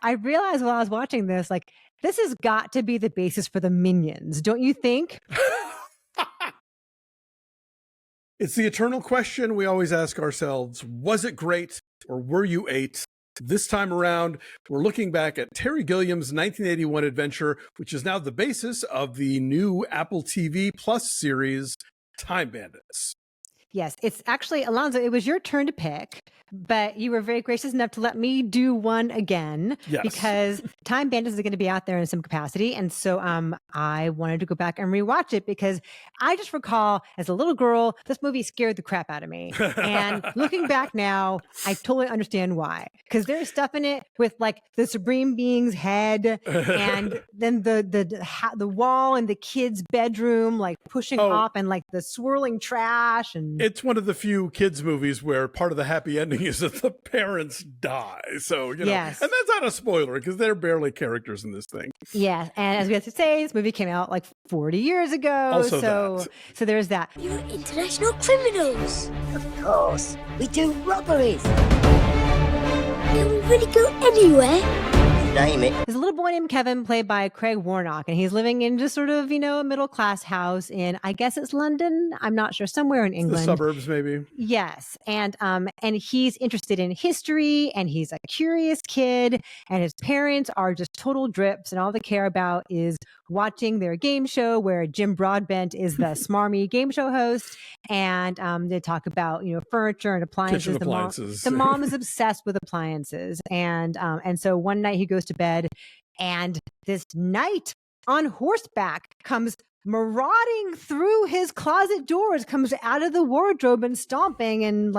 I realized while I was watching this, like, this has got to be the basis for the Minions, don't you think? It's the eternal question we always ask ourselves. Was it great or were you 8? This time around, we're looking back at Terry Gilliam's 1981 adventure, which is now the basis of the new Apple TV Plus series, Time Bandits. Yes, it's actually, Alonso, it was your turn to pick, but you were very gracious enough to let me do one again. Yes. Because Time Bandits is going to be out there in some capacity. And so I wanted to go back and rewatch it because I just recall as a little girl, this movie scared the crap out of me. And looking back now, I totally understand why. Because there's stuff in it with like the Supreme Being's head and then the wall in the kid's bedroom, like pushing up and like the swirling trash. And it's one of the few kids movies where part of the happy ending is that the parents die. So, you know, yes. And that's not a spoiler because they're barely characters in this thing. Yes. And as we have to say, this movie came out like 40 years ago. So there's that. You're international criminals. Of course. We do robberies. Can we really go anywhere? Name it. There's a little boy named Kevin, played by Craig Warnock, and he's living in just sort of, a middle-class house in, I guess it's London. I'm not sure, somewhere in England. The suburbs, maybe. Yes. And he's interested in history, and he's a curious kid, and his parents are just total drips, and all they care about is watching their game show where Jim Broadbent is the smarmy game show host, and they talk about, furniture and appliances. Kitchen appliances. The mom is obsessed with appliances, and so one night he goes to bed, and this knight on horseback comes marauding through his closet doors, comes out of the wardrobe and stomping, and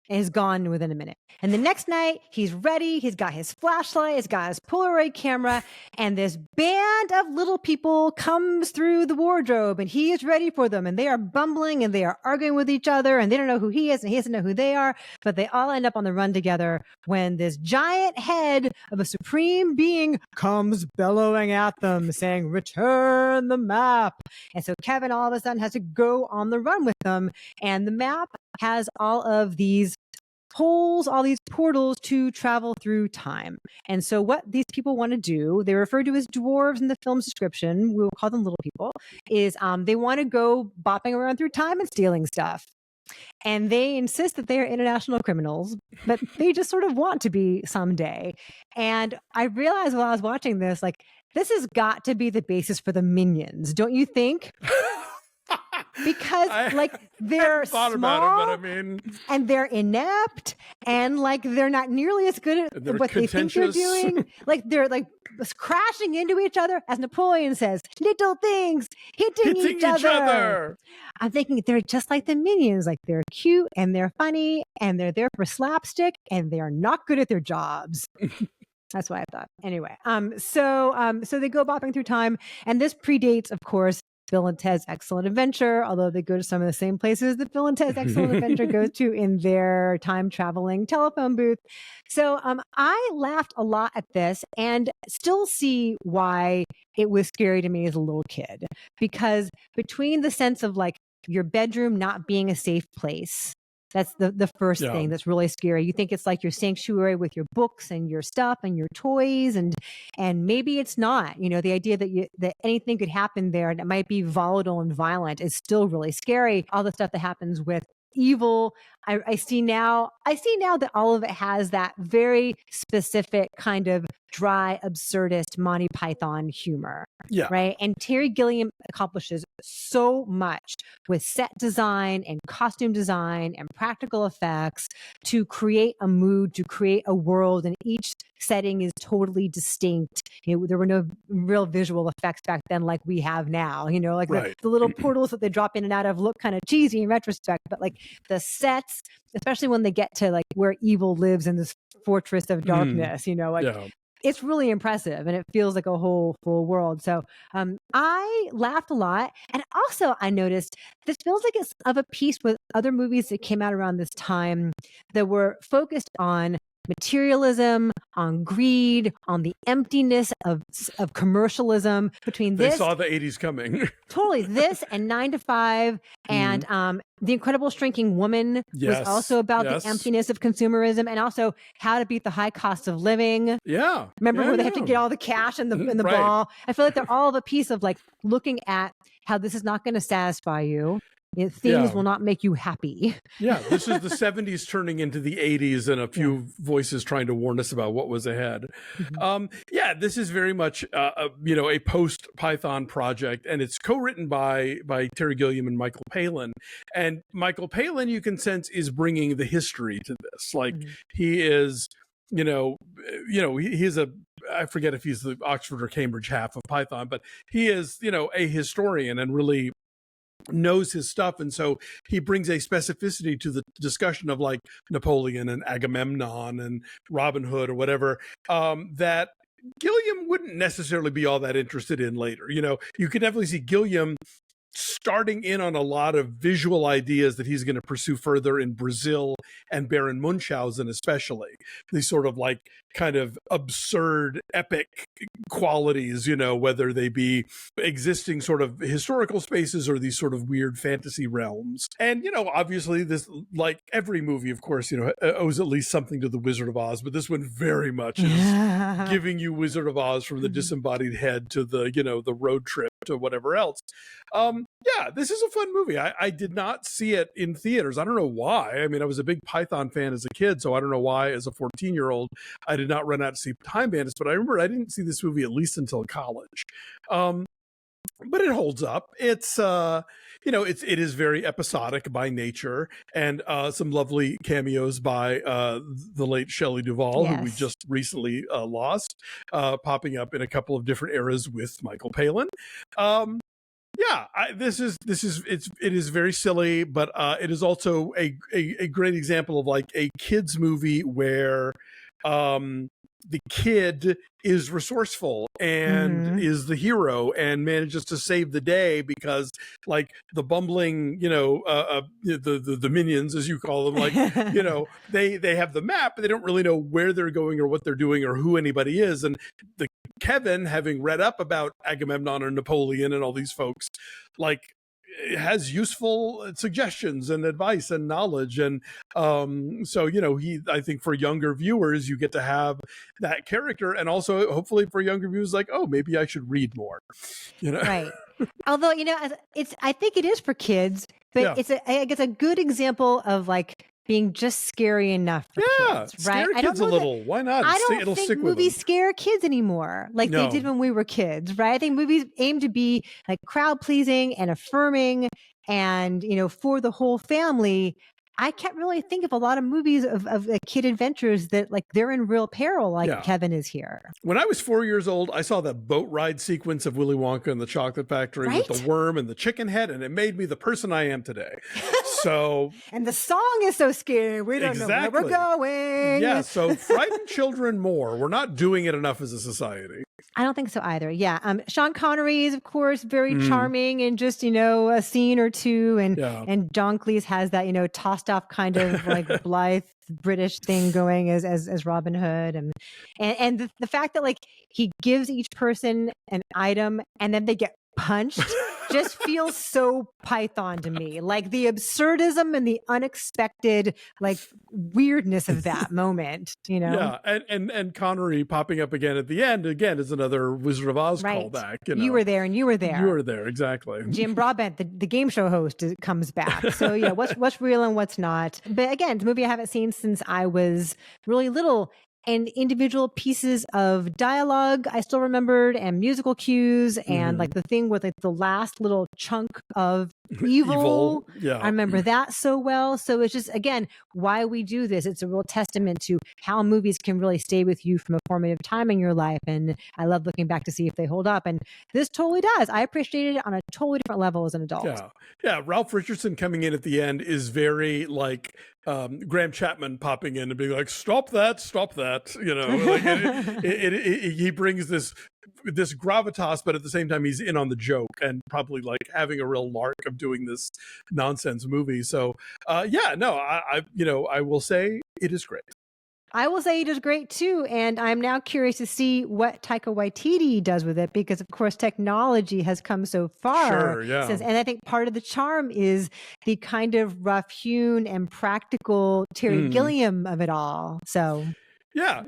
is gone within a minute. And the next night, he's ready. He's got his flashlight. He's got his Polaroid camera. And this band of little people comes through the wardrobe, and he is ready for them. And they are bumbling, and they are arguing with each other, and they don't know who he is, and he doesn't know who they are. But they all end up on the run together when this giant head of a supreme being comes bellowing at them, saying, "Return the map." And so Kevin all of a sudden has to go on the run with them. And the map has all of these holes, all these portals to travel through time. And so what these people want to do, they refer to as dwarves in the film's description, we will call them little people, is they want to go bopping around through time and stealing stuff. And they insist that they are international criminals, but they just sort of want to be someday. And I realized while I was watching this, this has got to be the basis for the Minions, don't you think? Because they're small about it, and they're inept, and they're not nearly as good at what they think they're doing. They're crashing into each other, as Napoleon says, little things hitting each other. I'm thinking they're just like the Minions. They're cute and they're funny and they're there for slapstick and they're not good at their jobs. That's what I thought. Anyway, so they go bopping through time, and this predates, of course, Bill and Ted's Excellent Adventure, although they go to some of the same places that Bill and Ted's Excellent Adventure goes to in their time-traveling telephone booth. So I laughed a lot at this and still see why it was scary to me as a little kid. Because between the sense of your bedroom not being a safe place, that's the first thing that's really scary. You think it's like your sanctuary with your books and your stuff and your toys, and maybe it's not. The idea that anything could happen there and it might be volatile and violent is still really scary. All the stuff that happens with evil, I see now that all of it has that very specific kind of dry, absurdist Monty Python humor. Yeah. Right. And Terry Gilliam accomplishes so much with set design and costume design and practical effects to create a mood, to create a world, and each setting is totally distinct. There were no real visual effects back then like we have now. The little portals that they drop in and out of look kind of cheesy in retrospect, but the sets, especially when they get to where evil lives in this fortress of darkness, it's really impressive, and it feels like a whole full world. So I laughed a lot. And also I noticed this feels like it's of a piece with other movies that came out around this time that were focused on materialism, on greed, on the emptiness of commercialism. Between They this, saw the 80s coming. totally, this and 9 to 5, and The Incredible Shrinking Woman was also about the emptiness of consumerism, and also How to Beat the High Cost of Living. Yeah. Remember where they have to get all the cash in the Right. ball? I feel like they're all of a piece of like looking at how this is not going to satisfy you. Things will not make you happy. Yeah, this is the 70s turning into the 80s, and a few voices trying to warn us about what was ahead. Yeah, this is very much a post Python project, and it's co-written by Terry Gilliam and Michael Palin. And Michael Palin, you can sense, is bringing the history to this. Like he is, he's I forget if he's the Oxford or Cambridge half of Python, but he is, a historian and really knows his stuff, and so he brings a specificity to the discussion of like Napoleon and Agamemnon and Robin Hood or whatever that Gilliam wouldn't necessarily be all that interested in later. You could definitely see Gilliam starting in on a lot of visual ideas that he's going to pursue further in Brazil and Baron Munchausen, especially these sort of like kind of absurd epic qualities, whether they be existing sort of historical spaces or these sort of weird fantasy realms. And, obviously this, like every movie, of course, owes at least something to the Wizard of Oz, but this one very much is giving you Wizard of Oz from the disembodied head to the, the road trip to whatever else. Yeah, this is a fun movie. I did not see it in theaters. I don't know why. I mean, I was a big Python fan as a kid, so I don't know why as a 14-year-old I did not run out to see Time Bandits, but I remember I didn't see this movie at least until college. But it holds up. It's it is very episodic by nature, and some lovely cameos by the late Shelley Duvall, who we just recently lost, popping up in a couple of different eras with Michael Palin. It is very silly, but it is also a great example of like a kids movie where the kid is resourceful and is the hero and manages to save the day because like the bumbling, the minions, as you call them, like, they have the map, but they don't really know where they're going or what they're doing or who anybody is. And the Kevin, having read up about Agamemnon and Napoleon and all these folks, like, has useful suggestions and advice and knowledge. And so, I think for younger viewers, you get to have that character. And also, hopefully for younger viewers, like, oh, maybe I should read more, Right. Although, I think it is for kids, but it's a good example of like being just scary enough for kids, right? Scare kids a little. Why not? I don't think movies scare kids anymore like they did when we were kids, right? I think movies aim to be like crowd pleasing and affirming and, for the whole family. I can't really think of a lot of movies of kid adventures that like they're in real peril like Kevin is here. When I was 4 years old, I saw that boat ride sequence of Willy Wonka and the Chocolate Factory with the worm and the chicken head, and it made me the person I am today. So, and the song is so scary. We don't know where we're going. Yeah, so frighten children more. We're not doing it enough as a society. I don't think so either. Yeah. Sean Connery is, of course, very charming in just, a scene or two. And John Cleese has that, tossed off kind of like blithe British thing going as Robin Hood. And the fact that like he gives each person an item and then they get punched just feels so Python to me. Like the absurdism and the unexpected like weirdness of that moment, Yeah, and Connery popping up again at the end is another Wizard of Oz callback. You were there and you were there. You were there, exactly. Jim Broadbent, the game show host, comes back. So yeah, what's real and what's not. But again, it's a movie I haven't seen since I was really little. And individual pieces of dialogue I still remembered, and musical cues, and like the thing with like the last little chunk of evil. Yeah. I remember that so well. So it's just, again, why we do this. It's a real testament to how movies can really stay with you from a formative time in your life. And I love looking back to see if they hold up. And this totally does. I appreciate it on a totally different level as an adult. Yeah. Ralph Richardson coming in at the end is very like Graham Chapman popping in and being like, stop that. Like he brings this gravitas, but at the same time he's in on the joke and probably like having a real lark of doing this nonsense movie. So I will say it is great. I will say he does great too. And I'm now curious to see what Taika Waititi does with it, because of course technology has come so far. Sure, yeah. And I think part of the charm is the kind of rough hewn and practical Terry Gilliam of it all. So yeah,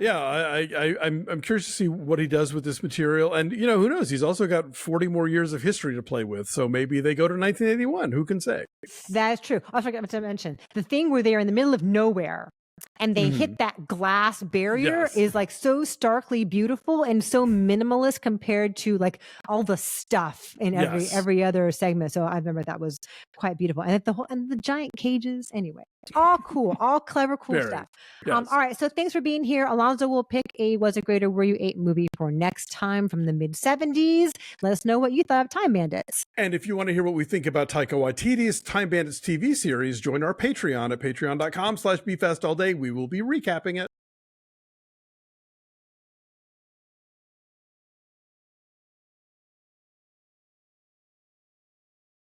I'm curious to see what he does with this material. And, you know, who knows? He's also got 40 more years of history to play with. So maybe they go to 1981. Who can say? That is true. I forgot to mention the thing where they're in the middle of nowhere and they hit that glass barrier is like so starkly beautiful and so minimalist compared to like all the stuff in every other segment. So I remember that was quite beautiful. And the giant cages, anyway, all cool, all clever, cool stuff. All right. So thanks for being here. Alonso will pick a Was It Great or Were You 8 movie for next time from the mid-70s. Let us know what you thought of Time Bandits. And if you want to hear what we think about Taika Waititi's Time Bandits TV series, join our Patreon at patreon.com/BeFastAllDay. We will be recapping it.